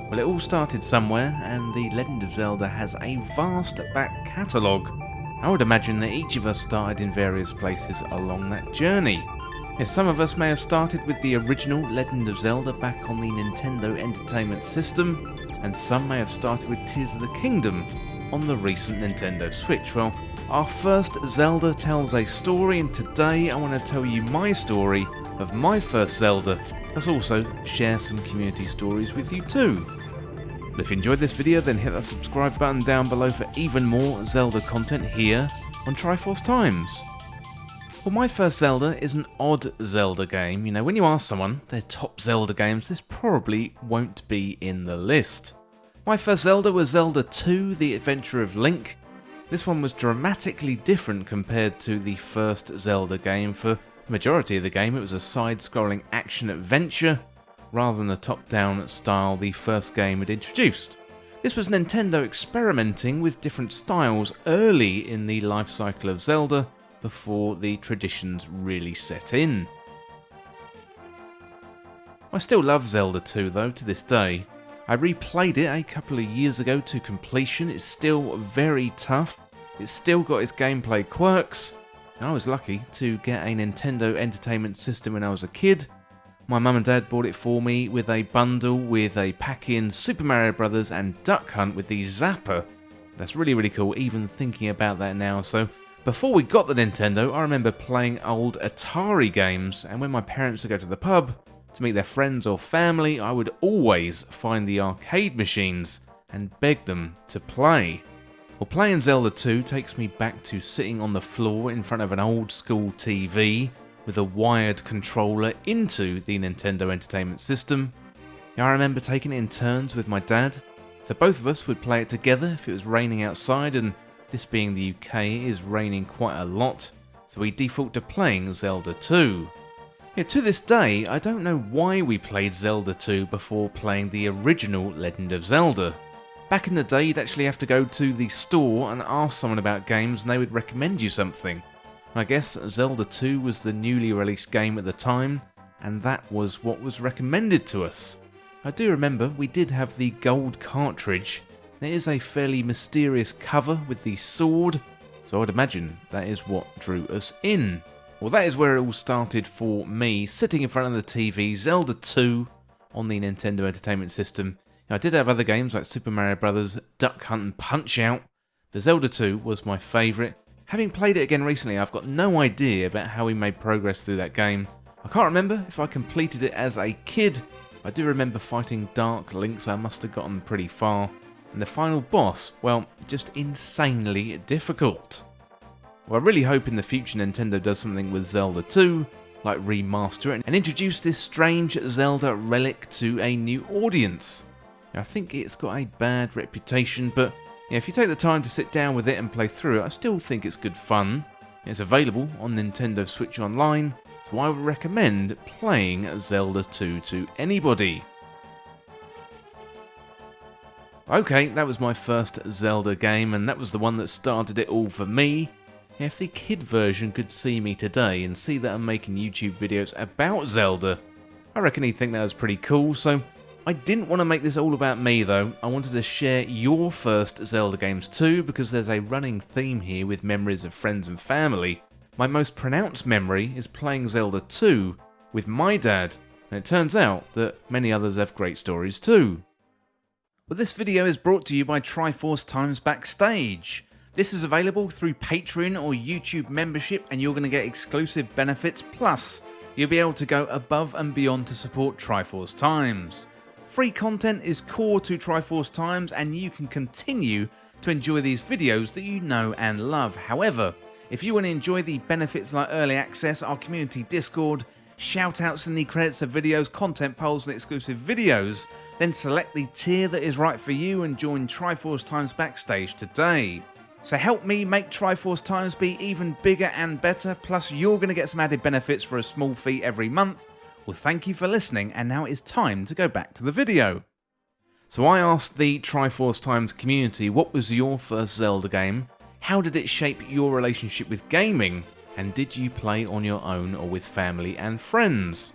Well, it all started somewhere, and the Legend of Zelda has a vast back catalogue. I would imagine that each of us started in various places along that journey. Yes, some of us may have started with the original Legend of Zelda back on the Nintendo Entertainment System, and some may have started with Tears of the Kingdom on the recent Nintendo Switch. Well, our first Zelda tells a story, and today I want to tell you my story of my first Zelda, plus also share some community stories with you too. But if you enjoyed this video, then hit that subscribe button down below for even more Zelda content here on Triforce Times. Well, my first Zelda is an odd Zelda game. You know, when you ask someone their top Zelda games, this probably won't be in the list. My first Zelda was Zelda 2, The Adventure of Link. This one was dramatically different compared to the first Zelda game. For the majority of the game, it was a side-scrolling action-adventure, rather than the top-down style the first game had introduced. This was Nintendo experimenting with different styles early in the life cycle of Zelda, before the traditions really set in. I still love Zelda 2 though, to this day. I replayed it a couple of years ago to completion. It's still very tough, it's still got its gameplay quirks. I was lucky to get a Nintendo Entertainment System when I was a kid. My mum and dad bought it for me with a bundle with a pack-in Super Mario Bros. And Duck Hunt with the Zapper. That's really cool, even thinking about that now. So before we got the Nintendo, I remember playing old Atari games, and when my parents would go to the pub to meet their friends or family, I would always find the arcade machines and beg them to play. Well, playing Zelda 2 takes me back to sitting on the floor in front of an old school TV with a wired controller into the Nintendo Entertainment System. I remember taking it in turns with my dad, so both of us would play it together if it was raining outside, and this being the UK, it is raining quite a lot, so we default to playing Zelda 2. Yeah, to this day, I don't know why we played Zelda 2 before playing the original Legend of Zelda. Back in the day, you'd actually have to go to the store and ask someone about games and they would recommend you something. I guess Zelda 2 was the newly released game at the time, and that was what was recommended to us. I do remember we did have the gold cartridge. There is a fairly mysterious cover with the sword, so I would imagine that is what drew us in. Well, that is where it all started for me, sitting in front of the TV, Zelda 2 on the Nintendo Entertainment System. I did have other games like Super Mario Bros., Duck Hunt and Punch-Out!, but Zelda 2 was my favourite. Having played it again recently, I've got no idea about how we made progress through that game. I can't remember if I completed it as a kid. I do remember fighting Dark Link, so I must have gotten pretty far. And the final boss, well, just insanely difficult. Well, I really hope in the future Nintendo does something with Zelda 2, like remaster it and introduce this strange Zelda relic to a new audience. I think it's got a bad reputation, but yeah, if you take the time to sit down with it and play through it, I still think it's good fun. It's available on Nintendo Switch Online, so I would recommend playing Zelda 2 to anybody. Okay, that was my first Zelda game, and that was the one that started it all for me. If the kid version could see me today and see that I'm making YouTube videos about Zelda, I reckon he'd think that was pretty cool. So I didn't want to make this all about me though. I wanted to share your first Zelda games too, because there's a running theme here with memories of friends and family. My most pronounced memory is playing Zelda 2 with my dad, and it turns out that many others have great stories too. But this video is brought to you by Triforce Times Backstage. This is available through Patron or YouTube membership, and you're going to get exclusive benefits, plus you'll be able to go above and beyond to support Triforce Times. Free content is core to Triforce Times, and you can continue to enjoy these videos that you know and love. However, if you want to enjoy the benefits like early access, our community Discord, shoutouts in the credits of videos, content polls and exclusive videos, then select the tier that is right for you and join Triforce Times Backstage today. So help me make Triforce Times be even bigger and better, plus you're going to get some added benefits for a small fee every month. Well, thank you for listening, and now it's time to go back to the video. So I asked the Triforce Times community, what was your first Zelda game? How did it shape your relationship with gaming? And did you play on your own or with family and friends?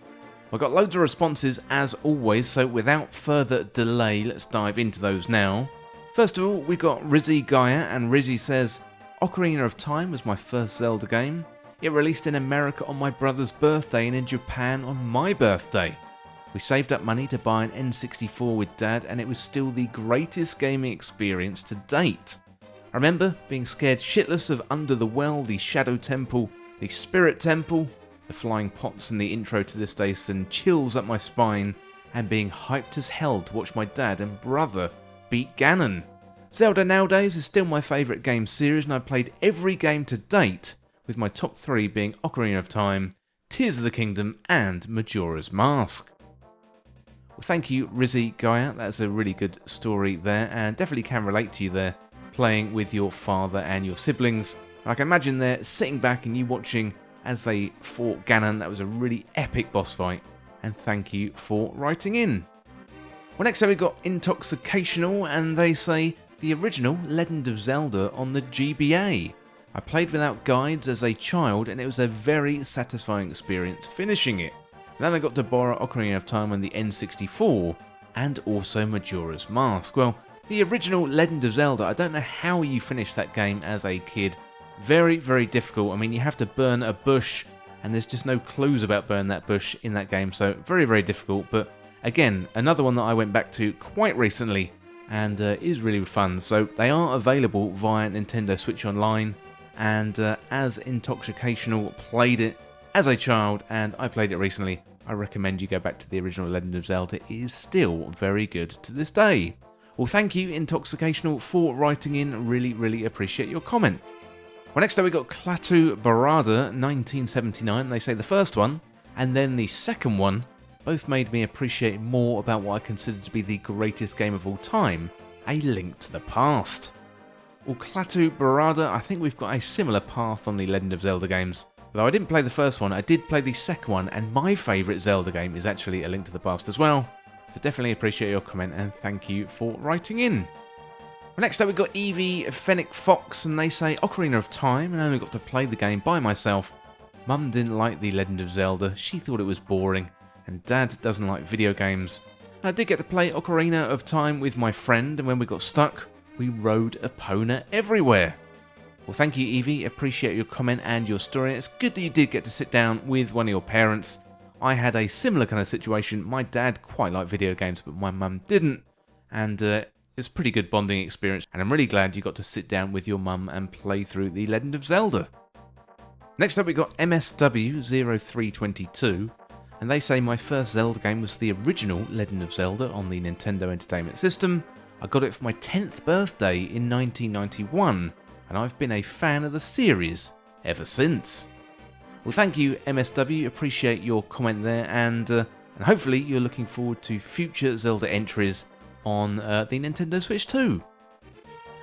I've got loads of responses as always, so without further delay, let's dive into those now. First of all, we got Rizzy Gaia, and Rizzy says, Ocarina of Time was my first Zelda game. It released in America on my brother's birthday and in Japan on my birthday. We saved up money to buy an N64 with Dad, and it was still the greatest gaming experience to date. I remember being scared shitless of Under the Well, the Shadow Temple, the Spirit Temple, the flying pots in the intro to this day send chills up my spine, and being hyped as hell to watch my dad and brother beat Ganon. Zelda nowadays is still my favourite game series, and I've played every game to date, with my top 3 being Ocarina of Time, Tears of the Kingdom, and Majora's Mask. Well, thank you, Rizzy Gaia. That's a really good story there, and definitely can relate to you there, playing with your father and your siblings. I can imagine there sitting back and you watching as they fought Ganon. That was a really epic boss fight, and thank you for writing in. Well, next up we've got Intoxicational, and they say, the original Legend of Zelda on the GBA. I played without guides as a child, and it was a very satisfying experience finishing it. Then I got to borrow Ocarina of Time on the N64, and also Majora's Mask. Well, the original Legend of Zelda, I don't know how you finished that game as a kid. Very, very difficult. I mean, you have to burn a bush, and there's just no clues about burning that bush in that game, so very, very difficult. But again, another one that I went back to quite recently, and is really fun. So they are available via Nintendo Switch Online, and as Intoxicational played it as a child, and I played it recently, I recommend you go back to the original Legend of Zelda. It is still very good to this day. Well, thank you, Intoxicational, for writing in. Really, really appreciate your comment. Well, next up we got Klaatu Barada 1979. They say the first one, and then the second one, both made me appreciate more about what I consider to be the greatest game of all time, A Link to the Past. Well, Klaatu Barada, I think we've got a similar path on the Legend of Zelda games. Though I didn't play the first one, I did play the second one, and my favourite Zelda game is actually A Link to the Past as well. So definitely appreciate your comment, and thank you for writing in. Well, next up we've got Evie Fennec Fox, and they say Ocarina of Time, and I only got to play the game by myself. Mum didn't like the Legend of Zelda, she thought it was boring, and Dad doesn't like video games. And I did get to play Ocarina of Time with my friend, and when we got stuck, we rode Epona everywhere. Well, thank you, Evie. Appreciate your comment and your story. It's good that you did get to sit down with one of your parents. I had a similar kind of situation. My dad quite liked video games, but my mum didn't. And it's a pretty good bonding experience. And I'm really glad you got to sit down with your mum and play through The Legend of Zelda. Next up, we got MSW0322. And they say my first Zelda game was the original Legend of Zelda on the Nintendo Entertainment System. I got it for my 10th birthday in 1991. And I've been a fan of the series ever since. Well, thank you, MSW, appreciate your comment there, and hopefully you're looking forward to future Zelda entries on the Nintendo Switch too.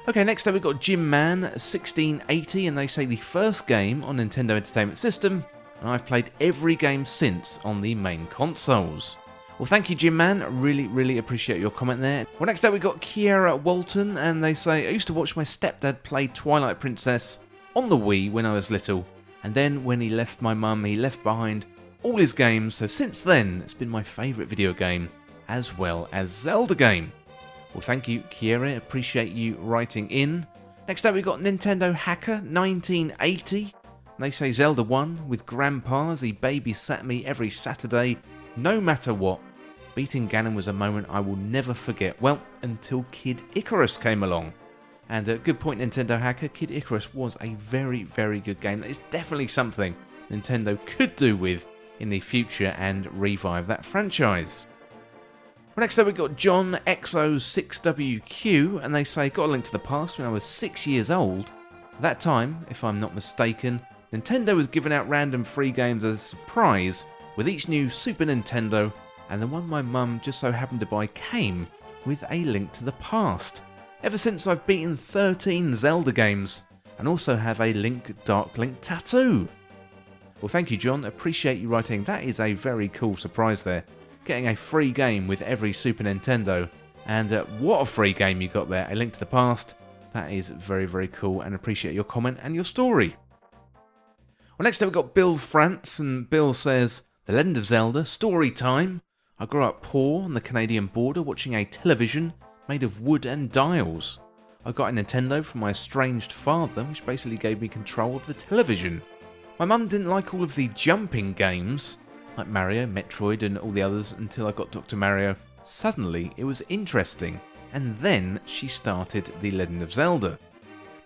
Okay, next up we've got Jim Man 1680, and they say the first game on Nintendo Entertainment System, and I've played every game since on the main consoles. Well, thank you, Jim Man. Really, really appreciate your comment there. Well, next up we got Kiera Walton, and they say, I used to watch my stepdad play Twilight Princess on the Wii when I was little, and then when he left my mum, he left behind all his games, so since then, it's been my favourite video game, as well as Zelda game. Well, thank you, Kiera. Appreciate you writing in. Next up we got Nintendo Hacker 1980, and they say Zelda 1 with Grandpa as he babysat me every Saturday, no matter what. Beating Ganon was a moment I will never forget, well, until Kid Icarus came along. And a good point, Nintendo Hacker, Kid Icarus was a very, very good game. That is definitely something Nintendo could do with in the future and revive that franchise. Well, next up we've got John XO6WQ, and they say, got A Link to the Past when I was 6 years old. At that time, if I'm not mistaken, Nintendo was giving out random free games as a surprise with each new Super Nintendo, and the one my mum just so happened to buy came with A Link to the Past. Ever since I've beaten 13 Zelda games, and also have a Dark Link tattoo. Well, thank you, John. Appreciate you writing. That is a very cool surprise there. Getting a free game with every Super Nintendo. And what a free game you got there. A Link to the Past. That is very, very cool, and appreciate your comment and your story. Well, next up we've got Bill France, and Bill says, The Legend of Zelda story time. I grew up poor on the Canadian border watching a television made of wood and dials. I got a Nintendo from my estranged father, which basically gave me control of the television. My mum didn't like all of the jumping games, like Mario, Metroid and all the others, until I got Dr. Mario. Suddenly it was interesting, and then she started The Legend of Zelda.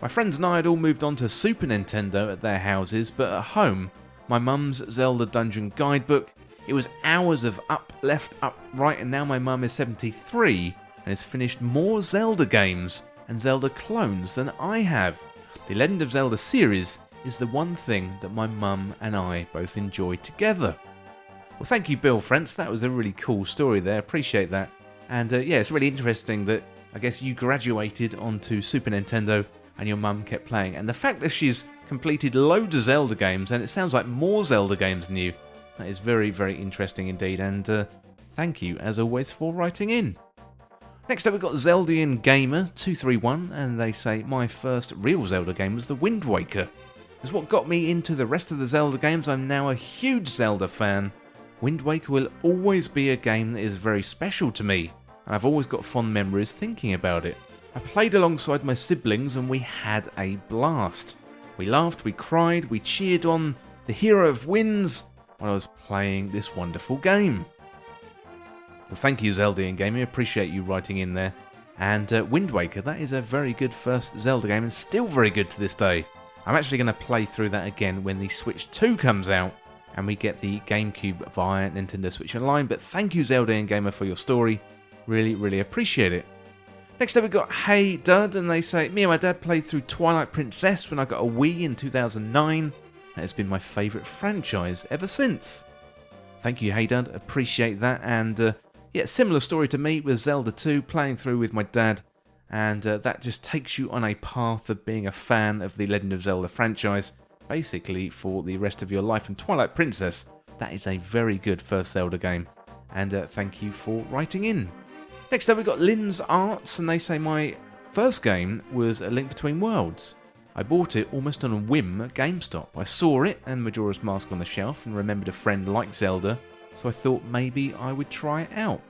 My friends and I had all moved on to Super Nintendo at their houses, but at home, my mum's Zelda Dungeon Guidebook, it was hours of up, left, up, right, and now my mum is 73 and has finished more Zelda games and Zelda clones than I have. The Legend of Zelda series is the one thing that my mum and I both enjoy together. Well, thank you, Bill Frentz. That was a really cool story there. Appreciate that. And yeah, it's really interesting that I guess you graduated onto Super Nintendo and your mum kept playing. And the fact that she's completed loads of Zelda games, and it sounds like more Zelda games than you, that is very, very interesting indeed. And thank you, as always, for writing in. Next up, we've got Zeldian Gamer 231, and they say, my first real Zelda game was The Wind Waker. It's what got me into the rest of the Zelda games. I'm now a huge Zelda fan. Wind Waker will always be a game that is very special to me, and I've always got fond memories thinking about it. I played alongside my siblings and we had a blast. We laughed, we cried, we cheered on the hero of winds while I was playing this wonderful game. Well, thank you, Zeldian Gamer. Appreciate you writing in there. And Wind Waker, that is a very good first Zelda game and still very good to this day. I'm actually going to play through that again when the Switch 2 comes out and we get the GameCube via Nintendo Switch Online. But thank you, Zeldian Gamer, for your story. Really, really appreciate it. Next up, we've got Hey Dud, and they say, me and my dad played through Twilight Princess when I got a Wii in 2009. That has been my favourite franchise ever since. Thank you, Hey Dud. Appreciate that. And yeah, similar story to me with Zelda 2, playing through with my dad. And that just takes you on a path of being a fan of the Legend of Zelda franchise, basically for the rest of your life. And Twilight Princess, that is a very good first Zelda game. And thank you for writing in. Next up, we've got Lynns Arts, and they say my first game was A Link Between Worlds. I bought it almost on a whim at GameStop. I saw it and Majora's Mask on the shelf and remembered a friend liked Zelda, so I thought maybe I would try it out.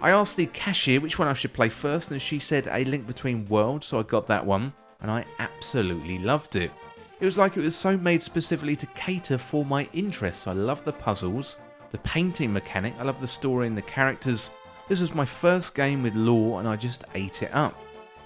I asked the cashier which one I should play first, and she said A Link Between Worlds, so I got that one, and I absolutely loved it. It was like it was so made specifically to cater for my interests. I love the puzzles, the painting mechanic, I love the story and the characters. This was my first game with lore and I just ate it up.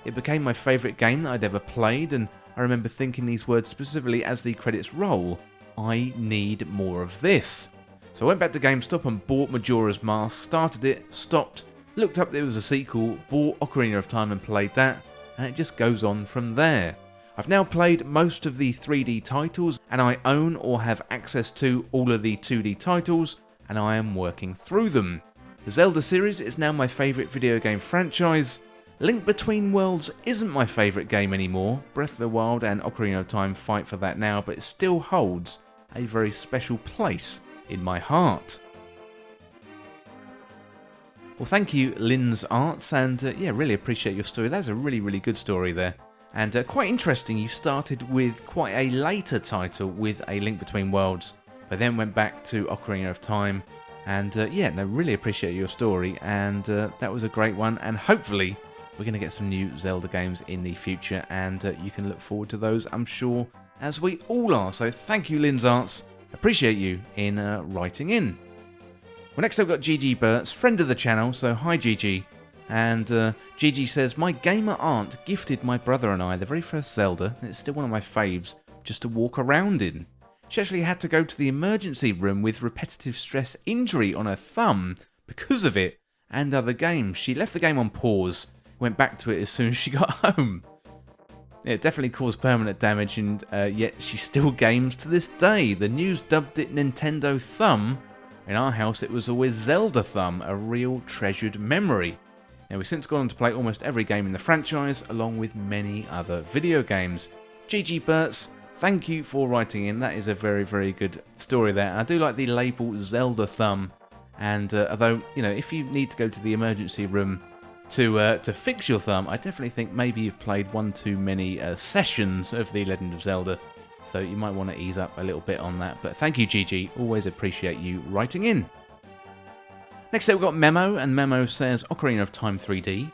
It became my favourite game that I'd ever played, and I remember thinking these words specifically as the credits roll, I need more of this. So I went back to GameStop and bought Majora's Mask, started it, stopped, looked up there was a sequel, bought Ocarina of Time and played that, and it just goes on from there. I've now played most of the 3D titles, and I own or have access to all of the 2D titles, and I am working through them. The Zelda series is now my favourite video game franchise. Link Between Worlds isn't my favourite game anymore. Breath of the Wild and Ocarina of Time fight for that now, but it still holds a very special place in my heart. Well, thank you, Lynns Arts, and yeah, really appreciate your story. That's a really, really good story there. And quite interesting, you started with quite a later title with A Link Between Worlds, but then went back to Ocarina of Time. And yeah, no, really appreciate your story, and that was a great one, and hopefully we're going to get some new Zelda games in the future, and you can look forward to those, I'm sure, as we all are. So thank you, Lynns Arts. Appreciate you in writing in. Well, next I've got Gigi Berts, friend of the channel, so hi Gigi. And Gigi says, my gamer aunt gifted my brother and I the very first Zelda, and it's still one of my faves, just to walk around in. She actually had to go to the emergency room with repetitive stress injury on her thumb because of it and other games. She left the game on pause, went back to it as soon as she got home. It definitely caused permanent damage, and yet she still games to this day. The news dubbed it Nintendo Thumb. In our house it was always Zelda Thumb, a real treasured memory. Now we've since gone on to play almost every game in the franchise, along with many other video games. Gigi Berts, thank you for writing in. That is a very, very good story there. I do like the label Zelda Thumb, and although, you know, if you need to go to the emergency room to fix your thumb, I definitely think maybe you've played one too many sessions of The Legend of Zelda. So you might want to ease up a little bit on that. But thank you, Gigi. Always appreciate you writing in. Next up, we've got Memo, and Memo says, Ocarina of Time 3D.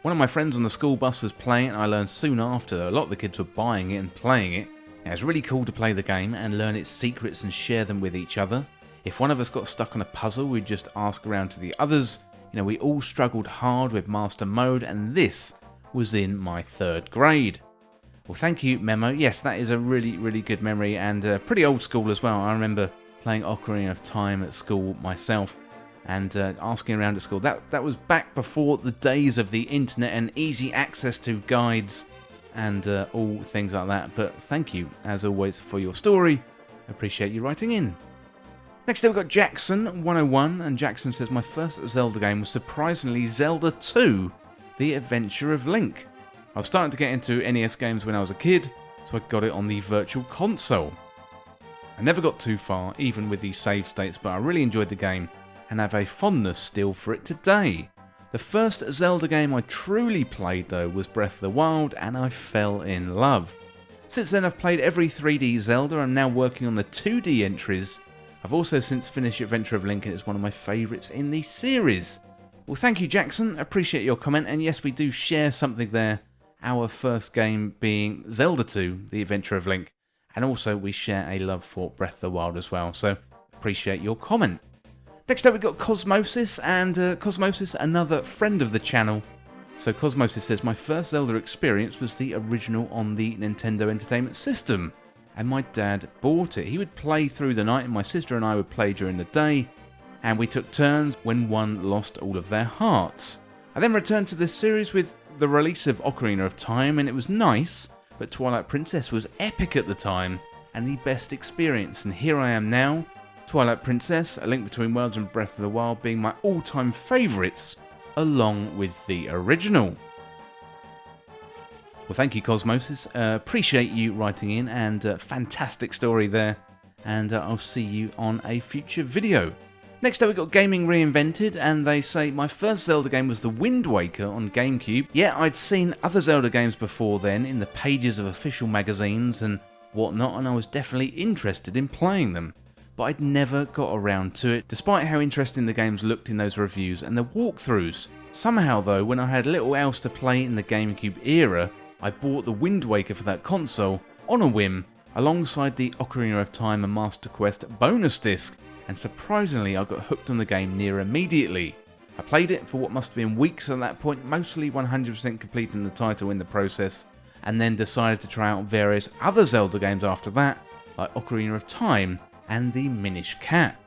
One of my friends on the school bus was playing it, and I learned soon after that a lot of the kids were buying it and playing it. It was really cool to play the game and learn its secrets and share them with each other. If one of us got stuck on a puzzle, we'd just ask around to the others. We all struggled hard with Master Mode, and this was in my 3rd grade. Well, thank you, Memo. Yes, that is a really, really good memory, and pretty old school as well. I remember playing Ocarina of Time at school myself, and asking around at school. That was back before the days of the internet and easy access to guides and all things like that. But thank you, as always, for your story. Appreciate you writing in. Next up, we've got Jackson101, and Jackson says, my first Zelda game was surprisingly Zelda 2, The Adventure of Link. I was starting to get into NES games when I was a kid, so I got it on the Virtual Console. I never got too far, even with these save states, but I really enjoyed the game and have a fondness still for it today. The first Zelda game I truly played though was Breath of the Wild, and I fell in love. Since then I've played every 3D Zelda. I'm now working on the 2D entries. I've also since finished Adventure of Link, and it's one of my favourites in the series. Well, thank you, Jackson. Appreciate your comment, and yes, we do share something there. Our first game being Zelda 2, The Adventure of Link, and also we share a love for Breath of the Wild as well, so appreciate your comment. Next up we've got Cosmosis, and Cosmosis, another friend of the channel. So Cosmosis says, my first Zelda experience was the original on the Nintendo Entertainment System, and my dad bought it. He would play through the night, and my sister and I would play during the day, and we took turns when one lost all of their hearts. I then returned to this series with the release of Ocarina of Time, and it was nice, but Twilight Princess was epic at the time, and the best experience, and here I am now. Twilight Princess, A Link Between Worlds and Breath of the Wild being my all-time favourites, along with the original. Well, thank you, Cosmosis. Appreciate you writing in, and fantastic story there, and I'll see you on a future video. Next up we've got Gaming Reinvented, and they say, my first Zelda game was The Wind Waker on GameCube. Yeah, I'd seen other Zelda games before then in the pages of official magazines and whatnot, and I was definitely interested in playing them. But I'd never got around to it, despite how interesting the games looked in those reviews and the walkthroughs. Somehow though, when I had little else to play in the GameCube era, I bought The Wind Waker for that console on a whim, alongside the Ocarina of Time and Master Quest bonus disc, and surprisingly I got hooked on the game near immediately. I played it for what must have been weeks at that point, mostly 100% completing the title in the process, and then decided to try out various other Zelda games after that, like Ocarina of Time and the Minish Cap.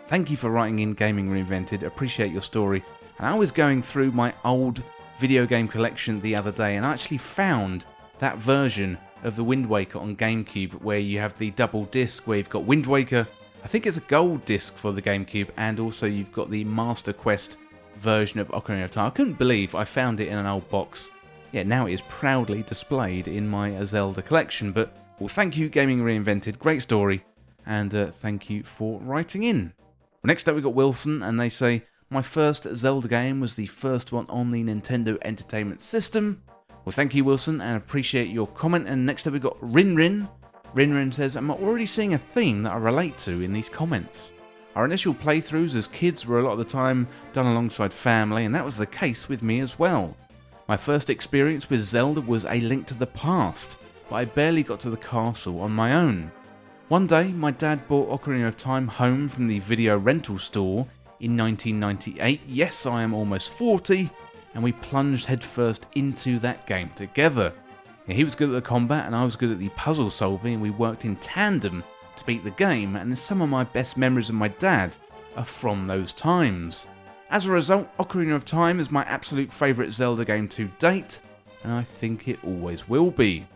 Thank you for writing in, Gaming Reinvented, appreciate your story. And I was going through my old video game collection the other day, and I actually found that version of the Wind Waker on GameCube where you have the double disc where you've got Wind Waker, I think it's a gold disc for the GameCube, and also you've got the Master Quest version of Ocarina of Time. I couldn't believe I found it in an old box. Yeah, now it is proudly displayed in my Zelda collection. But, well, thank you, Gaming Reinvented, great story, and thank you for writing in. Well, next up we've got Wilson, and they say, my first Zelda game was the first one on the Nintendo Entertainment System. Well, thank you, Wilson, and appreciate your comment. And next up we've got Rinrin. Rinrin says, I'm already seeing a theme that I relate to in these comments. Our initial playthroughs as kids were a lot of the time done alongside family, and that was the case with me as well. My first experience with Zelda was A Link to the Past, but I barely got to the castle on my own. One day, my dad bought Ocarina of Time home from the video rental store in 1998. Yes, I am almost 40, and we plunged headfirst into that game together. He was good at the combat and I was good at the puzzle solving, and we worked in tandem to beat the game, and some of my best memories of my dad are from those times. As a result, Ocarina of Time is my absolute favourite Zelda game to date, and I think it always will be.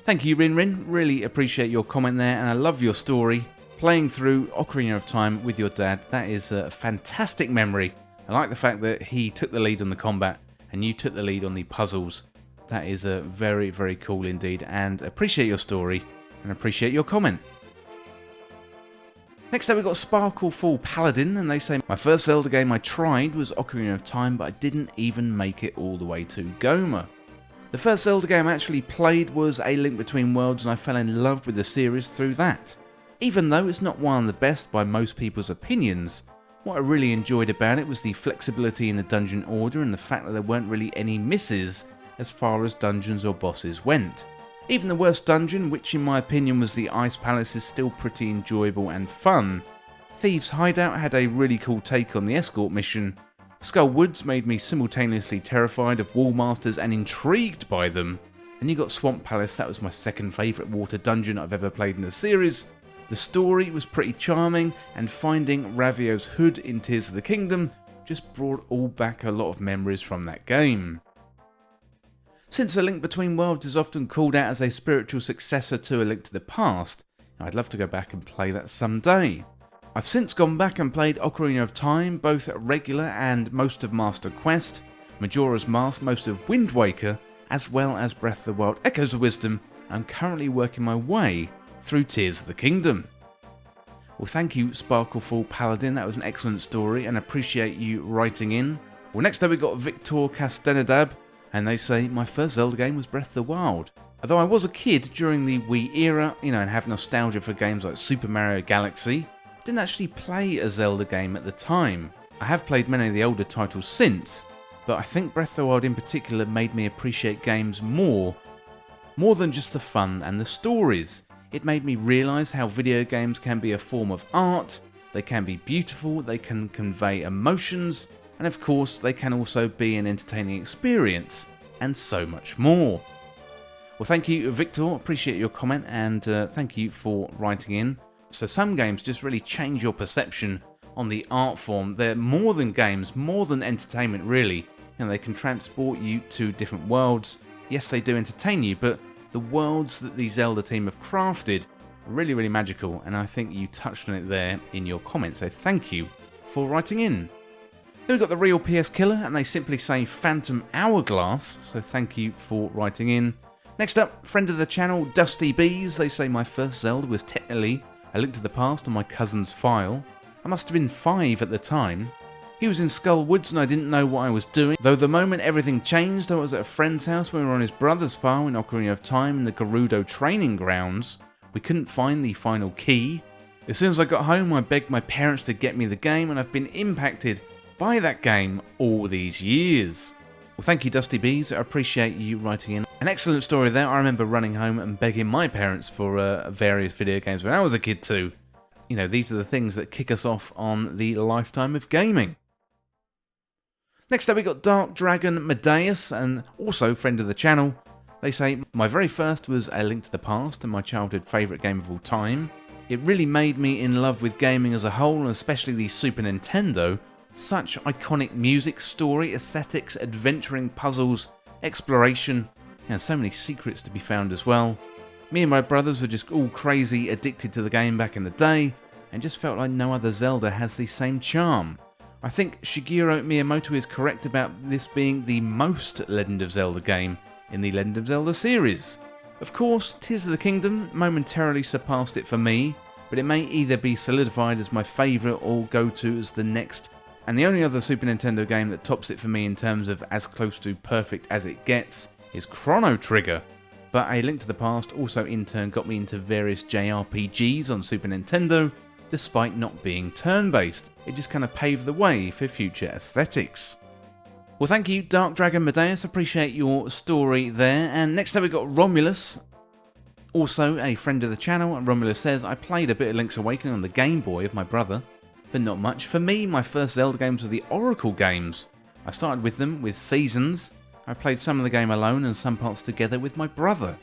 Thank you, Rinrin, really appreciate your comment there, and I love your story. Playing through Ocarina of Time with your dad, that is a fantastic memory. I like the fact that he took the lead on the combat and you took the lead on the puzzles. That is very, very cool indeed, and appreciate your story and appreciate your comment. Next up we've got Sparkleful Paladin, and they say, my first Zelda game I tried was Ocarina of Time, but I didn't even make it all the way to Goma. The first Zelda game I actually played was A Link Between Worlds, and I fell in love with the series through that. Even though it's not one of the best by most people's opinions, what I really enjoyed about it was the flexibility in the dungeon order and the fact that there weren't really any misses as far as dungeons or bosses went. Even the worst dungeon, which in my opinion was the Ice Palace, is still pretty enjoyable and fun. Thieves' Hideout had a really cool take on the escort mission. Skull Woods made me simultaneously terrified of wall masters and intrigued by them. And you got Swamp Palace, that was my second favourite water dungeon I've ever played in the series. The story was pretty charming, and finding Ravio's hood in Tears of the Kingdom just brought all back a lot of memories from that game. Since A Link Between Worlds is often called out as a spiritual successor to A Link to the Past, I'd love to go back and play that someday. I've since gone back and played Ocarina of Time, both regular and most of Master Quest, Majora's Mask, most of Wind Waker, as well as Breath of the Wild Echoes of Wisdom. I'm currently working my way through Tears of the Kingdom. Well, thank you Sparkleful Paladin, that was an excellent story and appreciate you writing in. Well, next up we got Victor Castanedab, and they say, my first Zelda game was Breath of the Wild. Although I was a kid during the Wii era, and have nostalgia for games like Super Mario Galaxy, didn't actually play a Zelda game at the time. I have played many of the older titles since, but I think Breath of the Wild in particular made me appreciate games more than just the fun and the stories. It made me realise how video games can be a form of art, they can be beautiful, they can convey emotions, and of course they can also be an entertaining experience, and so much more. Well, thank you Victor, appreciate your comment, and thank you for writing in. So some games just really change your perception on the art form. They're more than games, more than entertainment really. They can transport you to different worlds. Yes, they do entertain you, but the worlds that the Zelda team have crafted are really, really magical, and I think you touched on it there in your comments, so thank you for writing in. Then we've got the Real PS Killer, and they simply say Phantom Hourglass, so thank you for writing in. Next up, friend of the channel, Dusty Bees, they say my first Zelda was technically A Link to the Past on my cousin's file. I must have been 5 at the time. He was in Skull Woods and I didn't know what I was doing, though the moment everything changed I was at a friend's house when we were on his brother's file in Ocarina of Time in the Gerudo training grounds. We couldn't find the final key. As soon as I got home I begged my parents to get me the game, and I've been impacted by that game all these years. Well, thank you Dusty Bees, I appreciate you writing in. An excellent story there. I remember running home and begging my parents for various video games when I was a kid too. These are the things that kick us off on the lifetime of gaming. Next up we got Dark Dragon Medeus, and also friend of the channel. They say, my very first was A Link to the Past and my childhood favourite game of all time. It really made me in love with gaming as a whole, and especially the Super Nintendo. Such iconic music, story, aesthetics, adventuring, puzzles, exploration, and so many secrets to be found as well. Me and my brothers were just all crazy addicted to the game back in the day, and just felt like no other Zelda has the same charm. I think Shigeru Miyamoto is correct about this being the most Legend of Zelda game in the Legend of Zelda series. Of course, Tears of the Kingdom momentarily surpassed it for me, but it may either be solidified as my favourite or go to as the next, and the only other Super Nintendo game that tops it for me in terms of as close to perfect as it gets is Chrono Trigger. But A Link to the Past also in turn got me into various JRPGs on Super Nintendo, despite not being turn-based. It just kind of paved the way for future aesthetics. Well, thank you Dark Dragon Medeus, appreciate your story there. And next up we got Romulus, also a friend of the channel, and Romulus says, I played a bit of Link's Awakening on the Game Boy of my brother, but not much. For me, my first Zelda games were the Oracle games. I started with them with Seasons. I played some of the game alone and some parts together with my brother.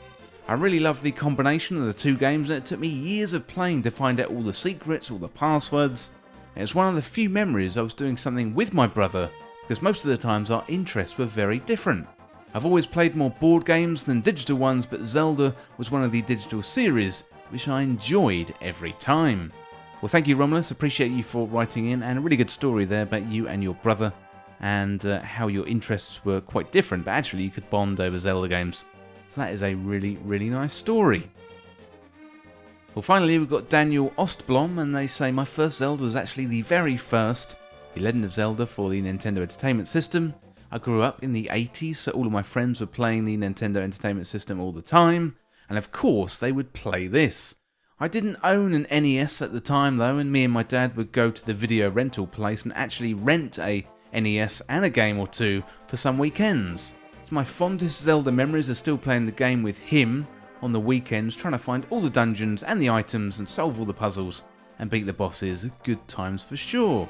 I really loved the combination of the two games, and it took me years of playing to find out all the secrets, all the passwords. It was one of the few memories I was doing something with my brother, because most of the times our interests were very different. I've always played more board games than digital ones, but Zelda was one of the digital series which I enjoyed every time. Well, thank you Romulus, appreciate you for writing in, and a really good story there about you and your brother, and how your interests were quite different, but actually you could bond over Zelda games. So that is a really, really nice story. Well, finally we've got Daniel Ostblom, and they say, my first Zelda was actually the very first, The Legend of Zelda for the Nintendo Entertainment System. I grew up in the 80s, so all of my friends were playing the Nintendo Entertainment System all the time, and of course they would play this. I didn't own an NES at the time though, and me and my dad would go to the video rental place and actually rent a NES and a game or two for some weekends. It's my fondest Zelda memories are still playing the game with him on the weekends, trying to find all the dungeons and the items and solve all the puzzles and beat the bosses. Good times for sure.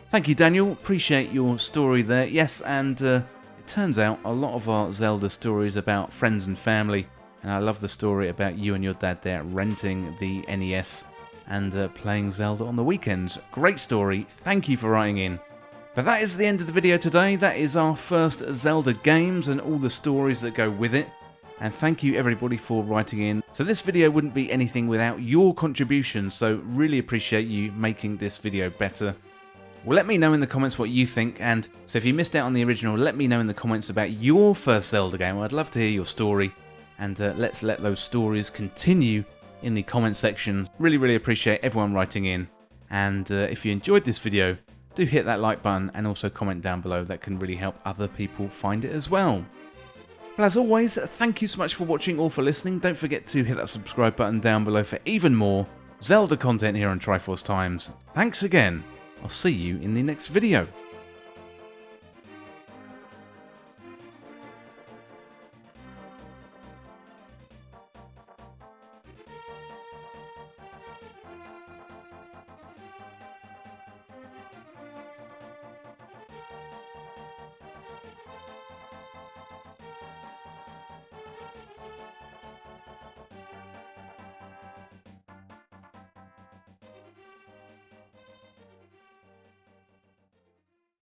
Thank you, Daniel. Appreciate your story there. Yes, and it turns out a lot of our Zelda stories about friends and family. And I love the story about you and your dad there renting the NES and playing Zelda on the weekends. Great story. Thank you for writing in. But that is the end of the video today. That is our first Zelda games and all the stories that go with it. And thank you everybody for writing in. So this video wouldn't be anything without your contribution. So really appreciate you making this video better. Well, let me know in the comments what you think. And so if you missed out on the original, let me know in the comments about your first Zelda game. I'd love to hear your story. And let's let those stories continue in the comment section. Really appreciate everyone writing in. And if you enjoyed this video, do hit that like button and also comment down below. That can really help other people find it as well. Well, as always, thank you so much for watching or for listening. Don't forget to hit that subscribe button down below for even more Zelda content here on Triforce Times. Thanks again. I'll see you in the next video.